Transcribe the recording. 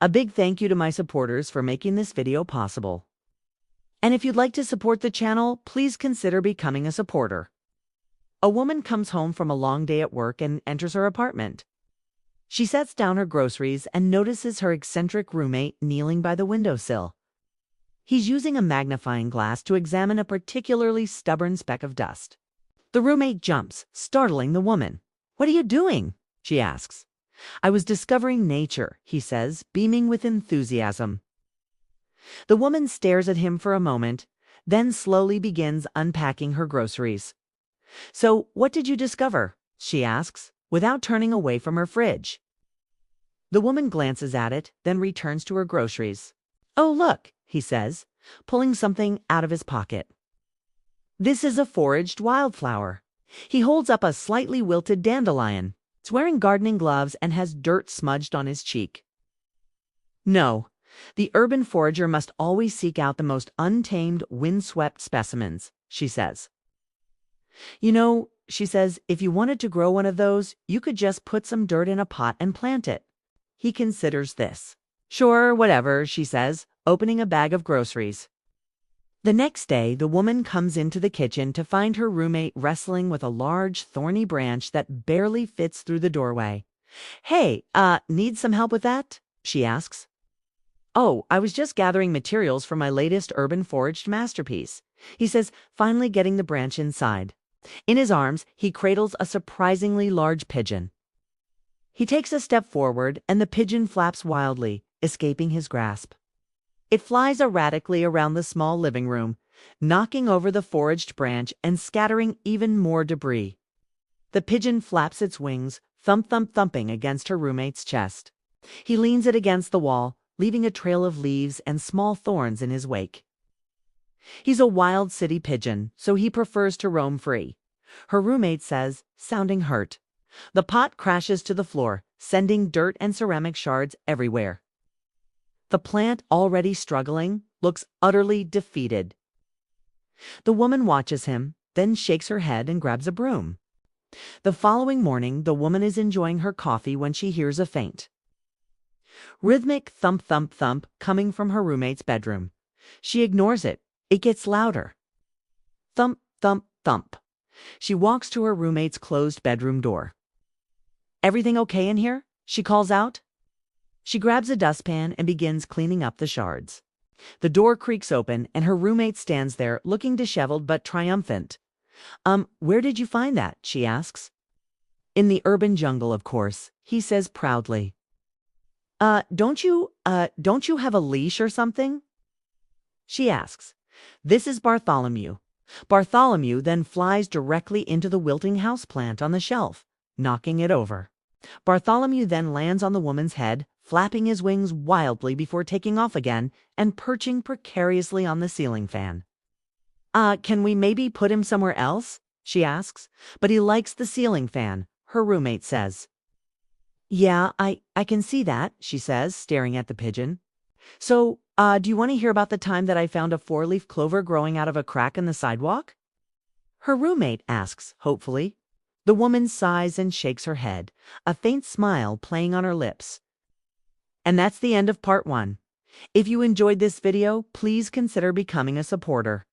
A big thank you to my supporters for making this video possible. And if you'd like to support the channel, please consider becoming a supporter. A woman comes home from a long day at work and enters her apartment. She sets down her groceries and notices her eccentric roommate kneeling by the windowsill. He's using a magnifying glass to examine a particularly stubborn speck of dust. The roommate jumps, startling the woman. "What are you doing?" she asks. "I was discovering nature," he says, beaming with enthusiasm. The woman stares at him for a moment, then slowly begins unpacking her groceries. "So, what did you discover?" she asks, without turning away from her fridge. The woman glances at it, then returns to her groceries. "Oh, look," he says, pulling something out of his pocket. This is a foraged wildflower. He holds up a slightly wilted dandelion. It's wearing gardening gloves and has dirt smudged on his cheek. No, the urban forager must always seek out the most untamed, windswept specimens, she says. "You know," she says, "if you wanted to grow one of those, you could just put some dirt in a pot and plant it." He considers this. "Sure, whatever," she says, opening a bag of groceries. The next day, the woman comes into the kitchen to find her roommate wrestling with a large, thorny branch that barely fits through the doorway. "Hey, need some help with that?" she asks. "Oh, I was just gathering materials for my latest urban foraged masterpiece," he says, finally getting the branch inside. In his arms, he cradles a surprisingly large pigeon. He takes a step forward, and the pigeon flaps wildly, escaping his grasp. It flies erratically around the small living room, knocking over the foraged branch and scattering even more debris. The pigeon flaps its wings, thumping against her roommate's chest. He leans it against the wall, leaving a trail of leaves and small thorns in his wake. He's a wild city pigeon, so he prefers to roam free, her roommate says, sounding hurt. The pot crashes to the floor, sending dirt and ceramic shards everywhere. The plant, already struggling, looks utterly defeated. The woman watches him, then shakes her head and grabs a broom. The following morning, the woman is enjoying her coffee when she hears a faint, rhythmic thump coming from her roommate's bedroom. She ignores it. It gets louder. Thump. She walks to her roommate's closed bedroom door. "Everything okay in here?" she calls out. She grabs a dustpan and begins cleaning up the shards. The door creaks open, and her roommate stands there, looking disheveled but triumphant. Where did you find that?" she asks. "In the urban jungle, of course," he says proudly. Don't you have a leash or something?" she asks. This is Bartholomew. Bartholomew then flies directly into the wilting houseplant on the shelf, knocking it over. Bartholomew then lands on the woman's head, flapping his wings wildly before taking off again and perching precariously on the ceiling fan. Can we maybe put him somewhere else?" she asks. "But he likes the ceiling fan," her roommate says. "Yeah, I can see that," she says, staring at the pigeon. "So, do you want to hear about the time that I found a four-leaf clover growing out of a crack in the sidewalk?" her roommate asks, hopefully. The woman sighs and shakes her head, a faint smile playing on her lips. And that's the end of part 1. If you enjoyed this video, please consider becoming a supporter.